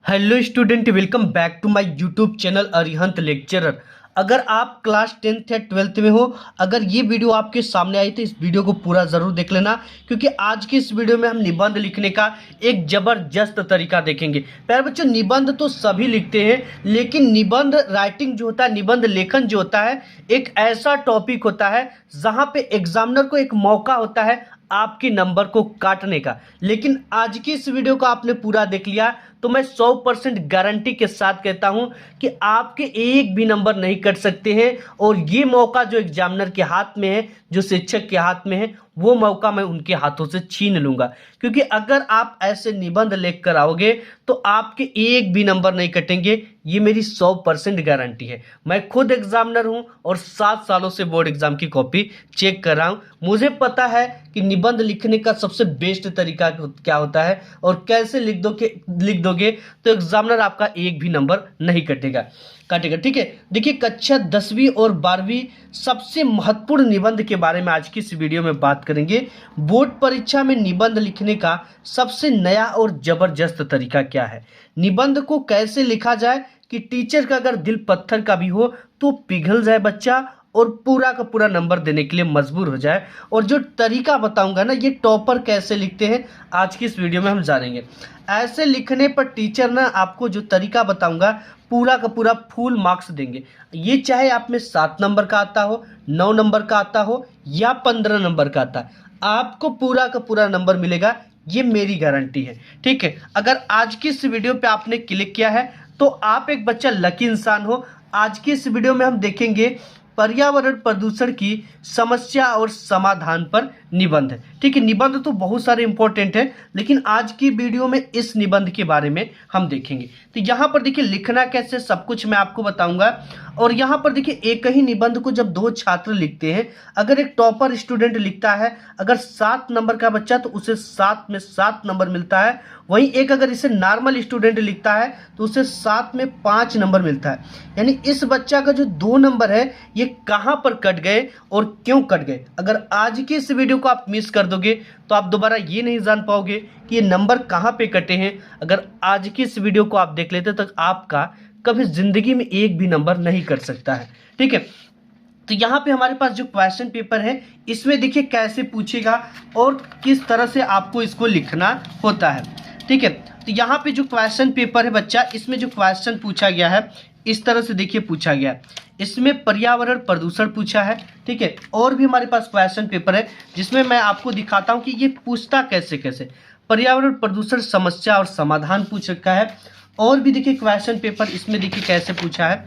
Hello student, welcome back to my YouTube channel Arihant lecturer. अगर आप class 10th या 12th में हो, अगर ये वीडियो आपके सामने आई तो इस वीडियो को पूरा ज़रूर देख लेना, क्योंकि आज की इस वीडियो में हम निबंध लिखने का एक ज़बरदस्त तरीका देखेंगे। प्यारे बच्चों, निबंध तो सभी लिखते हैं, लेकिन निबंध राइटिंग जो होता है, निबंध लेखन जो होता है, एक ऐसा टॉपिक होता है जहाँ पे एग्जामिनर को एक मौका होता है आपके नंबर को काटने का। लेकिन आज की इस वीडियो को आपने पूरा देख लिया तो मैं 100% गारंटी के साथ कहता हूं कि आपके एक भी नंबर नहीं कट सकते हैं। और ये मौका जो एग्जामिनर के हाथ में है, जो शिक्षक के हाथ में है, वो मौका मैं उनके हाथों से छीन लूंगा। क्योंकि अगर आप ऐसे निबंध लिख कर आओगे तो आपके एक भी नंबर नहीं कटेंगे, ये मेरी 100% गारंटी है। मैं खुद एग्जामिनर हूं और 7 सालों से बोर्ड एग्जाम की कॉपी चेक कर रहा हूं। मुझे पता है कि निबंध लिखने का सबसे बेस्ट तरीका क्या होता है और कैसे लिख दोगे तो एग्जामिनर आपका एक भी नंबर नहीं काटेगा। ठीक है, देखिए कक्षा 10वीं और 12वीं सबसे महत्वपूर्ण निबंध के बारे में आज की इस वीडियो में बात करेंगे। बोर्ड परीक्षा में निबंध लिखने का सबसे नया और जबरदस्त तरीका क्या है, निबंध को कैसे लिखा जाए कि टीचर का अगर दिल पत्थर का भी हो तो पिघल जाए बच्चा और पूरा का पूरा नंबर देने के लिए मजबूर हो जाए। और जो तरीका बताऊंगा ना, ये टॉपर कैसे लिखते हैं आज की इस वीडियो में हम जानेंगे। ऐसे लिखने पर टीचर ना आपको जो तरीका बताऊंगा पूरा का पूरा फुल मार्क्स देंगे। ये चाहे आप में 7 नंबर का आता हो, 9 नंबर का आता हो या 15 नंबर का आता है, आपको पूरा का पूरा नंबर मिलेगा, ये मेरी गारंटी है। ठीक है, अगर आज की इस वीडियो पे आपने क्लिक किया है तो आप एक बच्चा लकी इंसान हो। आज की इस वीडियो में हम देखेंगे पर्यावरण प्रदूषण की समस्या और समाधान पर निबंध। ठीक है, निबंध तो बहुत सारे इंपॉर्टेंट है, लेकिन आज की वीडियो में इस निबंध के बारे में हम देखेंगे। तो यहाँ पर देखिए लिखना कैसे, सब कुछ मैं आपको बताऊंगा। और यहाँ पर देखिए एक ही निबंध को जब 2 छात्र लिखते हैं, अगर एक टॉपर स्टूडेंट लिखता है, अगर 7 नंबर का बच्चा तो उसे 7 में 7 नंबर मिलता है। वहीं एक अगर इसे नॉर्मल स्टूडेंट लिखता है तो उसे 7 में 5 नंबर मिलता है। यानी इस बच्चा का जो 2 नंबर है ये कहां पर कट गए और क्यों कट गए। अगर आज की इस वीडियो को आप मिस कर दोगे तो आप दोबारा ये नहीं जान पाओगे कि ये नंबर कहां पे कटे हैं। अगर आज की इस वीडियो को आप देख लेते तो आपका कभी जिंदगी में एक भी नंबर नहीं कट सकता है। ठीक है, तो यहाँ पे हमारे पास जो क्वेश्चन पेपर है, इसमें देखिए कैसे पूछेगा और किस तरह से आपको इसको लिखना होता है। ठीक है, तो यहाँ पे जो क्वेश्चन पेपर है बच्चा, इसमें जो क्वेश्चन पूछा गया है इस तरह से देखिए पूछा गया है। इसमें पर्यावरण प्रदूषण पूछा है। ठीक है, और भी हमारे पास क्वेश्चन पेपर है जिसमें मैं आपको दिखाता हूँ कि ये पूछता कैसे कैसे। पर्यावरण प्रदूषण समस्या और समाधान पूछ रखा है। और भी देखिए क्वेश्चन पेपर इसमें देखिए कैसे पूछा है,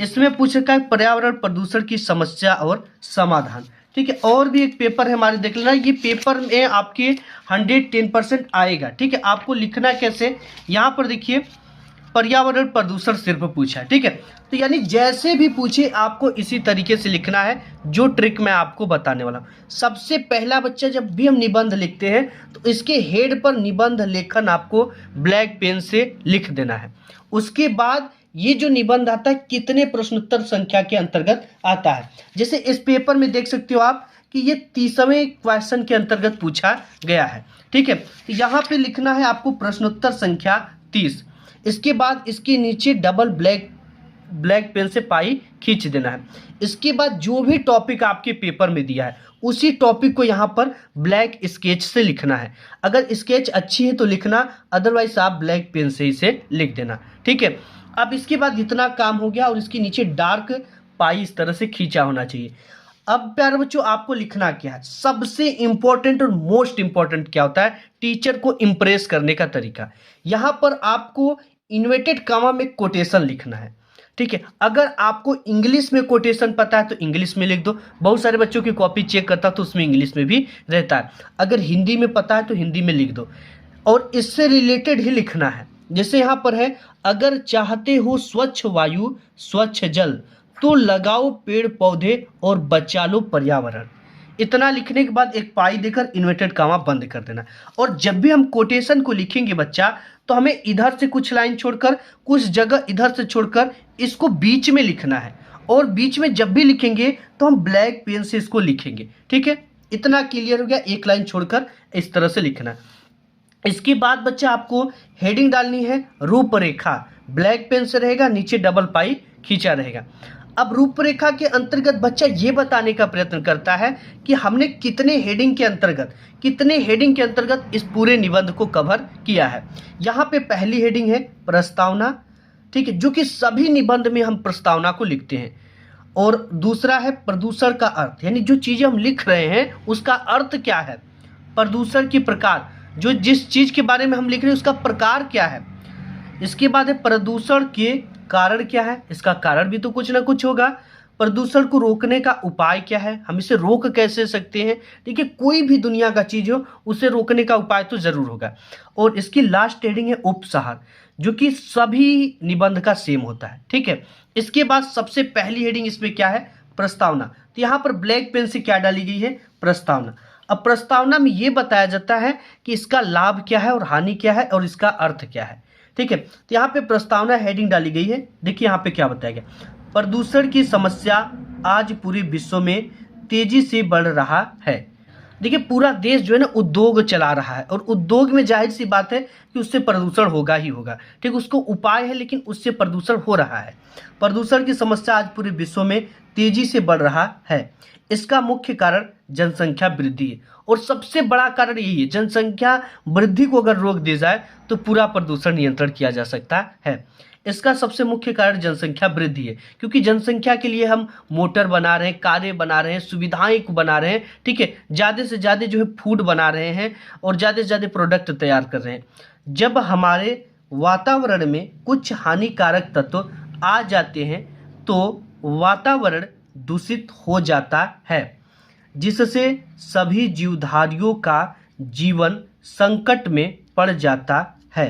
इसमें पूछ रखा है पर्यावरण प्रदूषण की समस्या और समाधान। ठीक है, और भी एक पेपर है हमारे, देख लेना। ये पेपर में आपके 110% आएगा। ठीक है, आपको लिखना कैसे, यहाँ पर देखिए पर्यावरण प्रदूषण सिर्फ पूछा है। ठीक है, तो यानी जैसे भी पूछे आपको इसी तरीके से लिखना है, जो ट्रिक मैं आपको बताने वाला हूँ। सबसे पहला बच्चा, जब भी हम निबंध लिखते हैं तो इसके हेड पर निबंध लेखन आपको ब्लैक पेन से लिख देना है। उसके बाद ये जो निबंध आता है कितने प्रश्नोत्तर संख्या के अंतर्गत आता है। जैसे इस पेपर में देख सकते हो आप कि ये 30वें क्वेश्चन के अंतर्गत पूछा गया है। ठीक है, तो यहाँ पे लिखना है आपको प्रश्नोत्तर संख्या 30। इसके बाद इसके नीचे डबल ब्लैक पेन से पाई खींच देना है। इसके बाद जो भी टॉपिक आपके पेपर में दिया है उसी टॉपिक को यहाँ पर ब्लैक स्केच से लिखना है। अगर स्केच अच्छी है तो लिखना, अदरवाइज आप ब्लैक पेन से इसे लिख देना। ठीक है, अब इसके बाद इतना काम हो गया और इसके नीचे डार्क पाई इस तरह से खींचा होना चाहिए। अब प्यारे बच्चों आपको लिखना क्या है, सबसे इंपॉर्टेंट और मोस्ट इंपॉर्टेंट क्या होता है, टीचर को इंप्रेस करने का तरीका। यहां पर आपको इन्वर्टेड कॉमा में कोटेशन लिखना है। ठीक है, अगर आपको इंग्लिश में कोटेशन पता है तो इंग्लिश में लिख दो। बहुत सारे बच्चों की कॉपी चेक करता तो उसमें इंग्लिश में भी रहता है। अगर हिंदी में पता है तो हिंदी में लिख दो और इससे रिलेटेड ही लिखना है। जैसे यहाँ पर है, अगर चाहते हो स्वच्छ वायु स्वच्छ जल तो लगाओ पेड़ पौधे और बचा लो पर्यावरण। इतना लिखने के बाद एक पाई देकर इन्वर्टेड कॉमा बंद कर देना। और जब भी हम कोटेशन को लिखेंगे बच्चा, तो हमें इधर से कुछ लाइन छोड़कर, कुछ जगह इधर से छोड़कर इसको बीच में लिखना है। और बीच में जब भी लिखेंगे तो हम ब्लैक पेन से इसको लिखेंगे। ठीक है, इतना क्लियर हो गया, एक लाइन छोड़कर इस तरह से लिखना है। इसके बाद बच्चा आपको हेडिंग डालनी है रूपरेखा, ब्लैक पेन से रहेगा, नीचे डबल पाई खींचा रहेगा। अब रूपरेखा के अंतर्गत बच्चा ये बताने का प्रयत्न करता है कि हमने कितने हेडिंग के अंतर्गत इस पूरे निबंध को कवर किया है। यहाँ पे पहली हेडिंग है प्रस्तावना, ठीक है, जो कि सभी निबंध में हम प्रस्तावना को लिखते हैं। और दूसरा है प्रदूषण का अर्थ, यानी जो चीज़ें हम लिख रहे हैं उसका अर्थ क्या है। प्रदूषण की प्रकार, जो जिस चीज़ के बारे में हम लिख रहे हैं उसका प्रकार क्या है। इसके बाद है प्रदूषण के कारण क्या है, इसका कारण भी तो कुछ ना कुछ होगा। प्रदूषण को रोकने का उपाय क्या है, हम इसे रोक कैसे सकते हैं। ठीक है, कोई भी दुनिया का चीज़ हो उसे रोकने का उपाय तो ज़रूर होगा। और इसकी लास्ट हेडिंग है उपसंहार, जो कि सभी निबंध का सेम होता है। ठीक है, इसके बाद सबसे पहली हेडिंग इसमें क्या है, प्रस्तावना। तो यहाँ पर ब्लैक पेन से क्या डाली गई है, प्रस्तावना। अब प्रस्तावना में ये बताया जाता है कि इसका लाभ क्या है और हानि क्या है और इसका अर्थ क्या है। ठीक है, तो यहाँ पे प्रस्तावना हेडिंग डाली गई है। देखिए यहाँ पे क्या बताया गया, प्रदूषण की समस्या आज पूरे विश्व में तेजी से बढ़ रहा है। देखिए पूरा देश जो है ना उद्योग चला रहा है, और उद्योग में जाहिर सी बात है कि उससे प्रदूषण होगा ही होगा। ठीक, उसको उपाय है लेकिन उससे प्रदूषण हो रहा है। प्रदूषण की समस्या आज पूरे विश्व में तेजी से बढ़ रहा है। इसका मुख्य कारण जनसंख्या वृद्धि है, और सबसे बड़ा कारण यही है, जनसंख्या वृद्धि को अगर रोक दी जाए तो पूरा प्रदूषण नियंत्रण किया जा सकता है। इसका सबसे मुख्य कारण जनसंख्या वृद्धि है, क्योंकि जनसंख्या के लिए हम मोटर बना रहे हैं, कारें बना रहे हैं, सुविधाएं को बना रहे हैं। ठीक है, ज़्यादा से ज़्यादा जो है फूड बना रहे हैं और ज़्यादा से ज़्यादा प्रोडक्ट तैयार कर रहे हैं। जब हमारे वातावरण में कुछ हानिकारक तत्व आ जाते हैं तो वातावरण दूषित हो जाता है, जिससे सभी जीवधारियों का जीवन संकट में पड़ जाता है।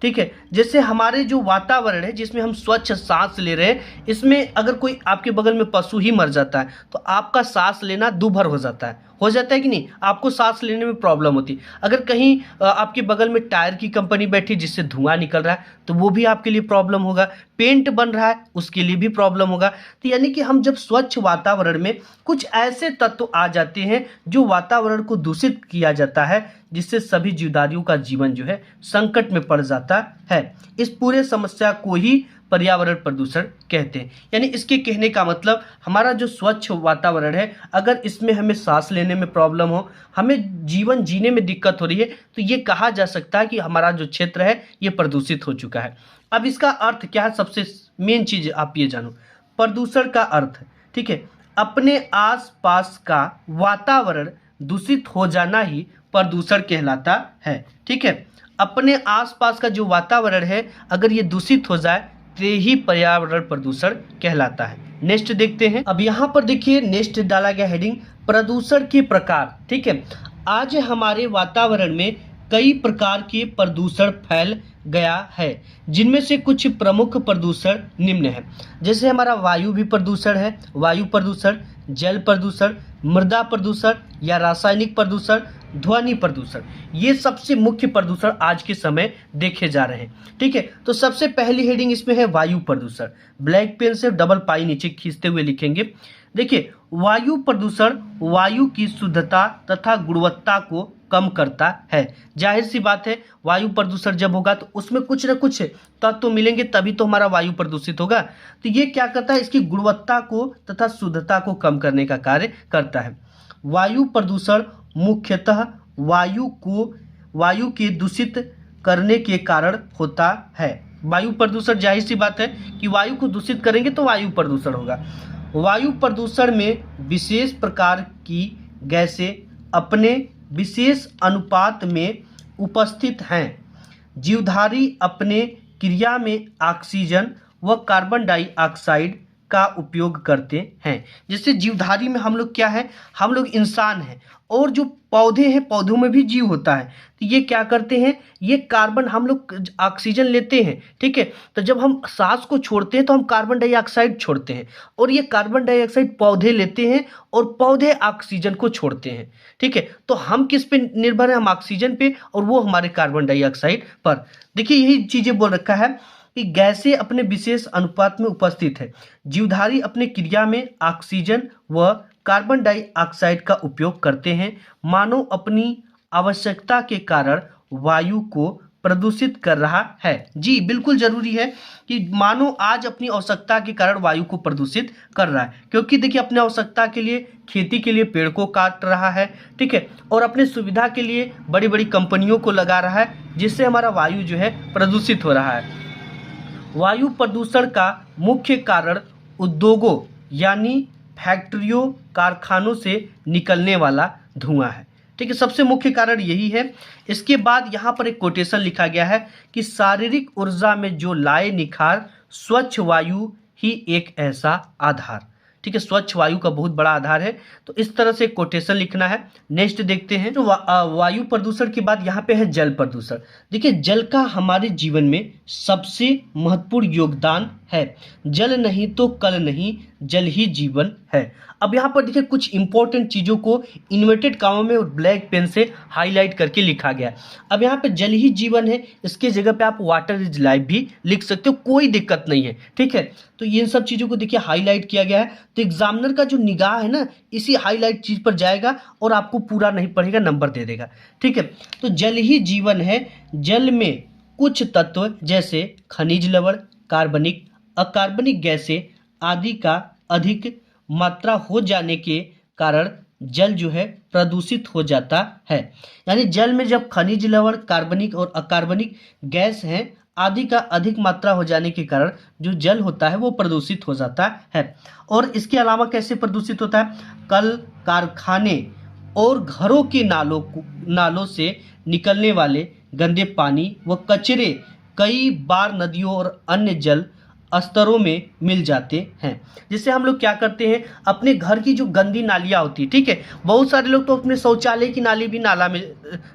ठीक है, जैसे हमारे जो वातावरण है जिसमें हम स्वच्छ सांस ले रहे हैं, इसमें अगर कोई आपके बगल में पशु ही मर जाता है तो आपका सांस लेना दूभर हो जाता है कि नहीं, आपको सांस लेने में प्रॉब्लम होती है। अगर कहीं आपके बगल में टायर की कंपनी बैठी जिससे धुआं निकल रहा है तो वो भी आपके लिए प्रॉब्लम होगा। पेंट बन रहा है उसके लिए भी प्रॉब्लम होगा। तो यानी कि हम जब स्वच्छ वातावरण में कुछ ऐसे तत्व आ जाते हैं जो वातावरण को दूषित किया जाता है, जिससे सभी जीवधारियों का जीवन जो है संकट में पड़ जाता है। इस पूरे समस्या को ही पर्यावरण प्रदूषण कहते हैं। यानी इसके कहने का मतलब हमारा जो स्वच्छ वातावरण है, अगर इसमें हमें सांस लेने में प्रॉब्लम हो, हमें जीवन जीने में दिक्कत हो रही है, तो ये कहा जा सकता है कि हमारा जो क्षेत्र है ये प्रदूषित हो चुका है। अब इसका अर्थ क्या है, सबसे मेन चीज आप ये जानो, प्रदूषण का अर्थ। ठीक है, अपने आसपास का वातावरण दूषित हो जाना ही प्रदूषण कहलाता है। ठीक है, अपने आसपास का जो वातावरण है अगर ये दूषित हो जाए तो ही पर्यावरण प्रदूषण कहलाता है। नेक्स्ट देखते हैं। अब यहाँ पर देखिए नेक्स्ट डाला गया हेडिंग प्रदूषण के प्रकार। ठीक है, आज हमारे वातावरण में कई प्रकार के प्रदूषण फैल गया है, जिनमें से कुछ प्रमुख प्रदूषण निम्न है। जैसे हमारा वायु भी प्रदूषण है, वायु प्रदूषण, जल प्रदूषण, मृदा प्रदूषण या रासायनिक प्रदूषण, ध्वनि प्रदूषण, ये सबसे मुख्य प्रदूषण आज के समय देखे जा रहे हैं। ठीक है, तो सबसे पहली हेडिंग इसमें है वायु प्रदूषण। ब्लैक पेन से डबल पाई नीचे खींचते हुए लिखेंगे। देखिए, वायु प्रदूषण वायु की शुद्धता तथा गुणवत्ता को कम करता है। जाहिर सी बात है, वायु प्रदूषण जब होगा तो उसमें कुछ न कुछ तत्व तो मिलेंगे, तभी तो हमारा वायु प्रदूषित होगा। तो ये क्या करता है, इसकी गुणवत्ता को तथा शुद्धता को कम करने का कार्य करता है। वायु प्रदूषण मुख्यतः वायु के दूषित करने के कारण होता है। वायु प्रदूषण जाहिर सी बात है कि वायु को दूषित करेंगे तो वायु प्रदूषण होगा। वायु प्रदूषण में विशेष प्रकार की गैसें अपने विशेष अनुपात में उपस्थित हैं। जीवधारी अपने क्रिया में ऑक्सीजन व कार्बन डाइऑक्साइड का उपयोग करते हैं। जैसे जीवधारी में हम लोग क्या है, हम लोग इंसान हैं, और जो पौधे हैं पौधों में भी जीव होता है। तो ये क्या करते हैं, ये कार्बन, हम लोग ऑक्सीजन लेते हैं। ठीक है, तो जब हम सांस को छोड़ते हैं तो हम कार्बन डाइऑक्साइड छोड़ते हैं, और ये कार्बन डाइऑक्साइड पौधे लेते हैं और पौधे ऑक्सीजन को छोड़ते हैं। ठीक है, तो हम किस पे निर्भर हैं, हम ऑक्सीजन पे, और वो हमारे कार्बन डाइऑक्साइड पर। देखिए यही चीजें बोल रखा है कि गैसें अपने विशेष अनुपात में उपस्थित है। जीवधारी अपने क्रिया में ऑक्सीजन व कार्बन डाइऑक्साइड का उपयोग करते हैं। मानव अपनी आवश्यकता के कारण वायु को प्रदूषित कर रहा है। जी बिल्कुल जरूरी है कि मानो आज अपनी आवश्यकता के कारण वायु को प्रदूषित कर रहा है, क्योंकि देखिए अपने आवश्यकता के लिए, खेती के लिए पेड़ को काट रहा है, ठीक है, और अपने सुविधा के लिए बड़ी बड़ी कंपनियों को लगा रहा है, जिससे हमारा वायु जो है प्रदूषित हो रहा है। वायु प्रदूषण का मुख्य कारण उद्योगों यानी फैक्ट्रियों, कारखानों से निकलने वाला धुआं है, ठीक है, सबसे मुख्य कारण यही है। इसके बाद यहाँ पर एक कोटेशन लिखा गया है कि शारीरिक ऊर्जा में जो लाए निखार, स्वच्छ वायु ही एक ऐसा आधार, ठीक है, स्वच्छ वायु का बहुत बड़ा आधार है। तो इस तरह से कोटेशन लिखना है। नेक्स्ट देखते हैं, तो वायु प्रदूषण के बाद यहाँ पे है जल प्रदूषण। देखिए जल का हमारे जीवन में सबसे महत्वपूर्ण योगदान है। जल नहीं तो कल नहीं, जल ही जीवन है। अब यहाँ पर देखिए कुछ इंपॉर्टेंट चीज़ों को इन्वर्टेड कामों में और ब्लैक पेन से हाईलाइट करके लिखा गया है। अब यहाँ पे जल ही जीवन है, इसके जगह पे आप वाटर इज लाइफ भी लिख सकते हो, कोई दिक्कत नहीं है, ठीक है। तो इन सब चीज़ों को देखिए हाईलाइट किया गया है। तो एग्जामिनर का जो निगाह है ना, इसी हाईलाइट चीज़ पर जाएगा और आपको पूरा नहीं पढ़ेगा, नंबर दे देगा, ठीक है। तो जल ही जीवन है। जल में कुछ तत्व जैसे खनिज लवण, कार्बनिक, अकार्बनिक गैसें आदि का अधिक मात्रा हो जाने के कारण जल जो है प्रदूषित हो जाता है। यानी जल में जब खनिज लवण, कार्बनिक और अकार्बनिक गैस हैं आदि का अधिक मात्रा हो जाने के कारण जो जल होता है वो प्रदूषित हो जाता है। और इसके अलावा कैसे प्रदूषित होता है? कल, कारखाने और घरों के नालों से निकलने वाले गंदे पानी व कचरे कई बार नदियों और अन्य जल स्तरों में मिल जाते हैं। जिससे हम लोग क्या करते हैं, अपने घर की जो गंदी नालियाँ होती है, ठीक है, बहुत सारे लोग तो अपने शौचालय की नाली भी नाला में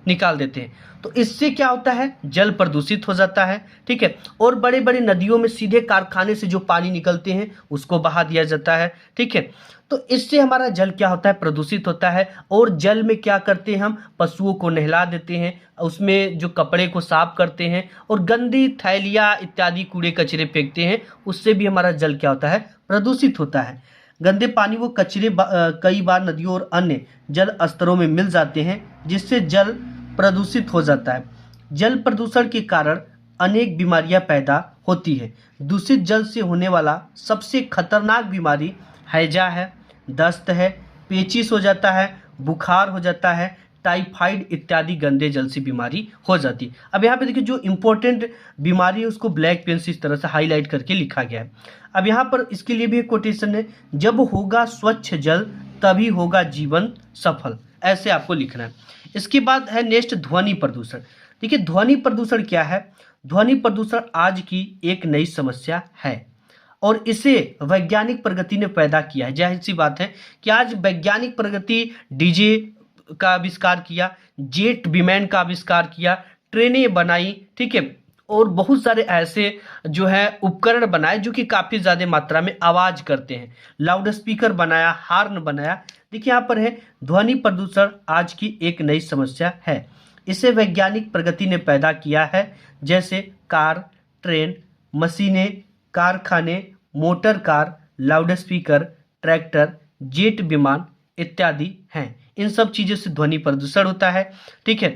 निकाल देते हैं। तो इससे क्या होता है, जल प्रदूषित हो जाता है, ठीक है। और बड़े बड़े नदियों में सीधे कारखाने से जो पानी निकलते हैं उसको बहा दिया जाता है, ठीक है। तो इससे हमारा जल क्या होता है, प्रदूषित होता है। और जल में क्या करते हैं हम, पशुओं को नहला देते हैं, उसमें जो कपड़े को साफ करते हैं और गंदी थैलियाँ इत्यादि कूड़े कचरे फेंकते हैं, उससे भी हमारा जल क्या होता है, प्रदूषित होता है। गंदे पानी वो कचरे कई बार नदियों और अन्य जल स्तरों में मिल जाते हैं, जिससे जल प्रदूषित हो जाता है। जल प्रदूषण के कारण अनेक बीमारियां पैदा होती है। दूषित जल से होने वाला सबसे खतरनाक बीमारी हैजा है, दस्त है, पेचिश हो जाता है, बुखार हो जाता है, टाइफाइड इत्यादि गंदे जल से बीमारी हो जाती है। अब यहाँ पे देखिए जो इंपॉर्टेंट बीमारी है उसको ब्लैक पेन से इस तरह से हाईलाइट करके लिखा गया है। अब यहाँ पर इसके लिए भी एक कोटेशन है, जब होगा स्वच्छ जल तभी होगा जीवन सफल, ऐसे आपको लिखना है। इसके बाद है नेक्स्ट ध्वनि प्रदूषण। देखिए ध्वनि प्रदूषण क्या है? ध्वनि प्रदूषण आज की एक नई समस्या है और इसे वैज्ञानिक प्रगति ने पैदा किया है। जाहिर सी बात है कि आज वैज्ञानिक प्रगति डीजे का आविष्कार किया, जेट विमान का आविष्कार किया, ट्रेनें बनाई, ठीक है, और बहुत सारे ऐसे जो है उपकरण बनाए जो कि काफ़ी ज़्यादा मात्रा में आवाज़ करते हैं, लाउड स्पीकर बनाया, हार्न बनाया। देखिए यहाँ पर है ध्वनि प्रदूषण आज की एक नई समस्या है। इसे वैज्ञानिक प्रगति ने पैदा किया है, जैसे कार, ट्रेन, मशीनें, कारखाने, motor car, loud speaker, tractor, jet विमान इत्यादि हैं। इन सब चीज़ों से ध्वनि प्रदूषण होता है, ठीक है।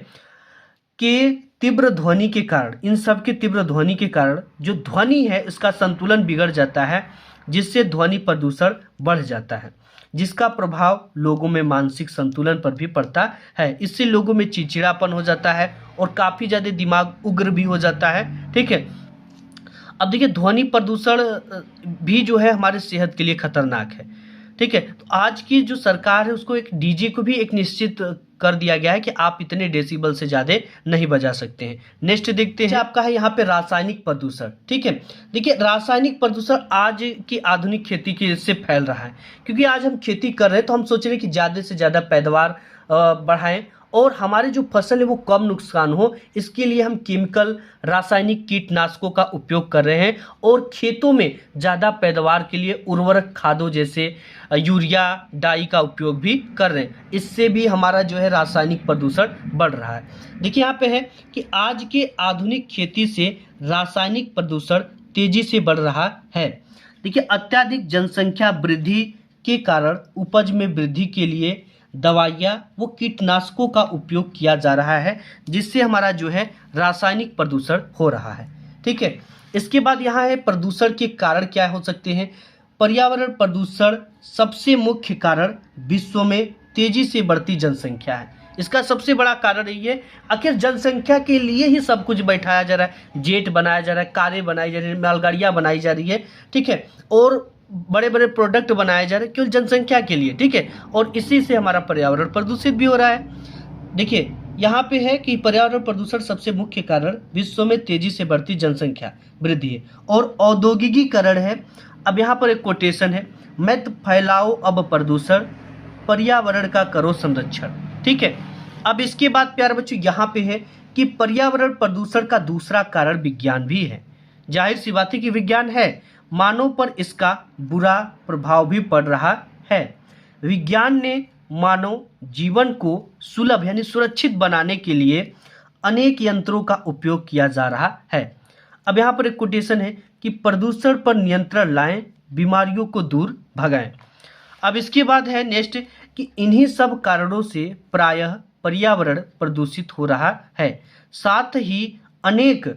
के तीव्र ध्वनि के कारण, इन सब के तीव्र ध्वनि के कारण जो ध्वनि है इसका संतुलन बिगड़ जाता है, जिससे ध्वनि प्रदूषण बढ़ जाता है, जिसका प्रभाव लोगों में मानसिक संतुलन पर भी पड़ता है। इससे लोगों में चिड़चिड़ापन हो जाता है और काफ़ी ज़्यादा दिमाग उग्र भी हो जाता है, ठीक है। अब देखिए ध्वनि प्रदूषण भी जो है हमारे सेहत के लिए खतरनाक है, ठीक है। तो आज की जो सरकार है उसको एक डीजे को भी एक निश्चित कर दिया गया है कि आप इतने डेसिबल से ज़्यादा नहीं बजा सकते हैं। नेक्स्ट देखते हैं, आपका है यहाँ पे रासायनिक प्रदूषण, ठीक है। देखिए रासायनिक प्रदूषण आज की आधुनिक खेती की से फैल रहा है, क्योंकि आज हम खेती कर रहे हैं तो हम सोच रहे हैं कि ज़्यादा से ज़्यादा पैदावार बढ़ाएं और हमारी जो फसल है वो कम नुकसान हो, इसके लिए हम केमिकल रासायनिक कीटनाशकों का उपयोग कर रहे हैं और खेतों में ज़्यादा पैदावार के लिए उर्वरक खादों जैसे यूरिया, डाई का उपयोग भी कर रहे हैं। इससे भी हमारा जो है रासायनिक प्रदूषण बढ़ रहा है। देखिए यहाँ पे है कि आज के आधुनिक खेती से रासायनिक प्रदूषण तेजी से बढ़ रहा है। देखिए अत्यधिक जनसंख्या वृद्धि के कारण उपज में वृद्धि के लिए दवाइयाँ वो कीटनाशकों का उपयोग किया जा रहा है, जिससे हमारा जो है रासायनिक प्रदूषण हो रहा है। ठीक है, इसके बाद यहाँ है प्रदूषण के कारण क्या हो सकते हैं। पर्यावरण प्रदूषण सबसे मुख्य कारण विश्व में तेजी से बढ़ती जनसंख्या है। इसका सबसे बड़ा कारण ये है, आखिर जनसंख्या के लिए ही सब कुछ बैठाया जा रहा है, जेट बनाया जा रहा है, कारें बनाई जा रही है, मालगाड़ियाँ बनाई जा रही है। ठीक है, और बड़े बड़े प्रोडक्ट बनाए जा रहे हैं केवल जनसंख्या के लिए। ठीक है, और इसी से हमारा पर्यावरण प्रदूषित भी हो रहा है। देखिए यहाँ पे है कि पर्यावरण प्रदूषण सबसे मुख्य कारण विश्व में तेजी से बढ़ती जनसंख्या वृद्धि है और औद्योगिकीकरण है। अब यहाँ पर एक कोटेशन है, मत फैलाओ अब प्रदूषण, पर्यावरण का करो संरक्षण। ठीक है, अब इसके बाद प्यारे बच्चों यहाँ पे है कि पर्यावरण प्रदूषण का दूसरा कारण विज्ञान भी है। जाहिर सी बात है कि विज्ञान है, मानव पर इसका बुरा प्रभाव भी पड़ रहा है। विज्ञान ने मानव जीवन को सुलभ यानी सुरक्षित बनाने के लिए अनेक यंत्रों का उपयोग किया जा रहा है। अब यहाँ पर एक कोटेशन है कि प्रदूषण पर नियंत्रण लाएं, बीमारियों को दूर भगाएं। अब इसके बाद है नेक्स्ट कि इन्हीं सब कारणों से प्रायः पर्यावरण प्रदूषित हो रहा है। साथ ही अनेक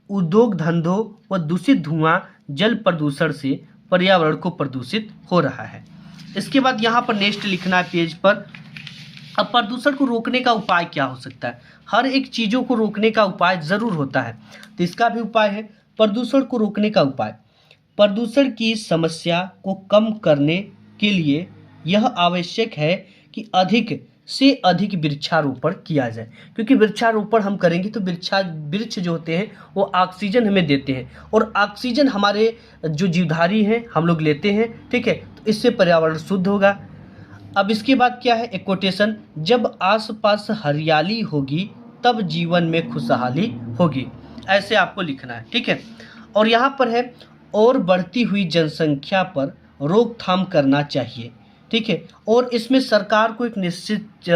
उद्योग धंधों व दूषित धुआं जल प्रदूषण से पर्यावरण को प्रदूषित हो रहा है। इसके बाद यहाँ पर नेक्स्ट लिखना है पेज पर। अब प्रदूषण को रोकने का उपाय क्या हो सकता है। हर एक चीज़ों को रोकने का उपाय ज़रूर होता है, तो इसका भी उपाय है प्रदूषण को रोकने का उपाय। प्रदूषण की समस्या को कम करने के लिए यह आवश्यक है कि अधिक से अधिक वृक्षारोपण किया जाए, क्योंकि वृक्षारोपण हम करेंगे तो वृक्ष जो होते हैं वो ऑक्सीजन हमें देते हैं और ऑक्सीजन हमारे जो जीवधारी हैं हम लोग लेते हैं। ठीक है, तो इससे पर्यावरण शुद्ध होगा। अब इसके बाद क्या है, एक कोटेशन, जब आसपास हरियाली होगी तब जीवन में खुशहाली होगी, ऐसे आपको लिखना है। ठीक है, और यहाँ पर है और बढ़ती हुई जनसंख्या पर रोकथाम करना चाहिए। ठीक है, और इसमें सरकार को एक निश्चित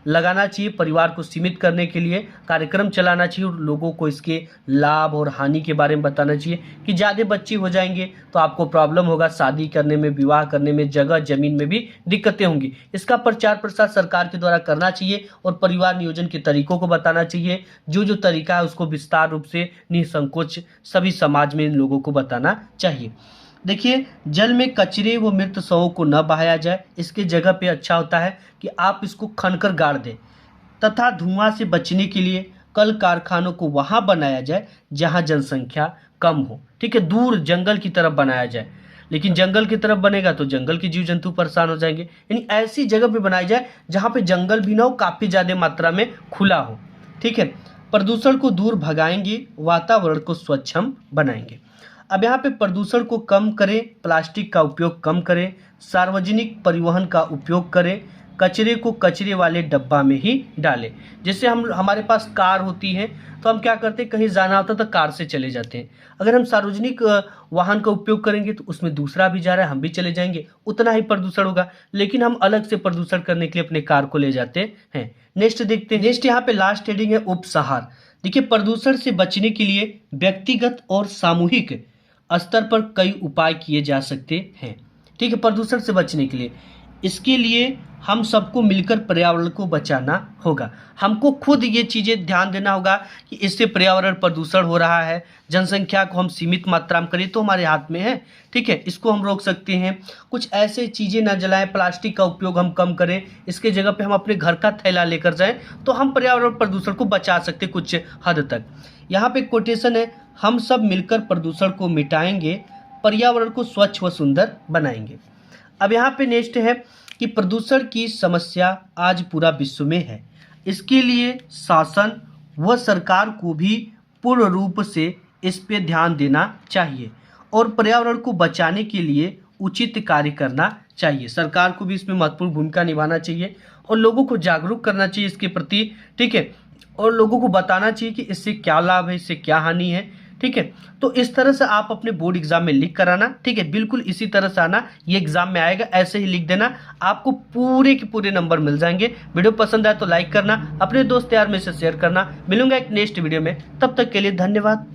लगाना चाहिए, परिवार को सीमित करने के लिए कार्यक्रम चलाना चाहिए और लोगों को इसके लाभ और हानि के बारे में बताना चाहिए कि ज़्यादा बच्चे हो जाएंगे तो आपको प्रॉब्लम होगा, शादी करने में, विवाह करने में, जगह जमीन में भी दिक्कतें होंगी। इसका प्रचार प्रसार सरकार के द्वारा करना चाहिए और परिवार नियोजन के तरीकों को बताना चाहिए। जो तरीका है उसको विस्तार रूप से निसंकोच सभी समाज में इन लोगों को बताना चाहिए। देखिए, जल में कचरे व मृत शवों को न बहाया जाए, इसके जगह पे अच्छा होता है कि आप इसको खनकर गाड़ दें, तथा धुआं से बचने के लिए कल कारखानों को वहां बनाया जाए जहां जनसंख्या कम हो। ठीक है, दूर जंगल की तरफ बनाया जाए, लेकिन जंगल की तरफ बनेगा तो जंगल के जीव जंतु परेशान हो जाएंगे। यानी ऐसी जगह पे बनाई जाए जहाँ पे जंगल भी ना हो, काफ़ी ज़्यादा मात्रा में खुला हो। ठीक है, प्रदूषण को दूर भगाएंगे, वातावरण को स्वच्छ हम बनाएंगे। अब यहाँ पे प्रदूषण को कम करें, प्लास्टिक का उपयोग कम करें, सार्वजनिक परिवहन का उपयोग करें, कचरे को कचरे वाले डब्बा में ही डालें। जैसे हमारे पास कार होती है तो हम क्या करते हैं, कहीं जाना होता तो कार से चले जाते हैं। अगर हम सार्वजनिक वाहन का उपयोग करेंगे तो उसमें दूसरा भी जा रहा है, हम भी चले जाएंगे, उतना ही प्रदूषण होगा। लेकिन हम अलग से प्रदूषण करने के लिए अपने कार को ले जाते हैं। नेक्स्ट देखते हैं, नेक्स्ट यहाँ पे लास्ट हेडिंग है उपसंहार। देखिए, प्रदूषण से बचने के लिए व्यक्तिगत और सामूहिक स्तर पर कई उपाय किए जा सकते हैं। ठीक है, प्रदूषण से बचने के लिए इसके लिए हम सबको मिलकर पर्यावरण को बचाना होगा। हमको खुद ये चीज़ें ध्यान देना होगा कि इससे पर्यावरण प्रदूषण हो रहा है, जनसंख्या को हम सीमित मात्रा में करें तो हमारे हाथ में है। ठीक है, इसको हम रोक सकते हैं। कुछ ऐसे चीज़ें ना जलाएं, प्लास्टिक का उपयोग हम कम करें, इसके जगह पे हम अपने घर का थैला लेकर जाएं तो हम पर्यावरण प्रदूषण को बचा सकते कुछ हद तक। यहाँ पे कोटेशन है, हम सब मिलकर प्रदूषण को मिटाएंगे, पर्यावरण को स्वच्छ व सुंदर बनाएंगे। अब यहाँ पे नेक्स्ट है कि प्रदूषण की समस्या आज पूरा विश्व में है, इसके लिए शासन व सरकार को भी पूर्ण रूप से इस पे ध्यान देना चाहिए और पर्यावरण को बचाने के लिए उचित कार्य करना चाहिए। सरकार को भी इसमें महत्वपूर्ण भूमिका निभाना चाहिए और लोगों को जागरूक करना चाहिए इसके प्रति। ठीक है, और लोगों को बताना चाहिए कि इससे क्या लाभ है, इससे क्या हानि है। ठीक है, तो इस तरह से आप अपने बोर्ड एग्जाम में लिख कर आना। ठीक है, बिल्कुल इसी तरह से आना, ये एग्जाम में आएगा, ऐसे ही लिख देना, आपको पूरे के पूरे नंबर मिल जाएंगे। वीडियो पसंद आए तो लाइक करना, अपने दोस्त यार में से शेयर करना। मिलूंगा एक नेक्स्ट वीडियो में, तब तक के लिए धन्यवाद।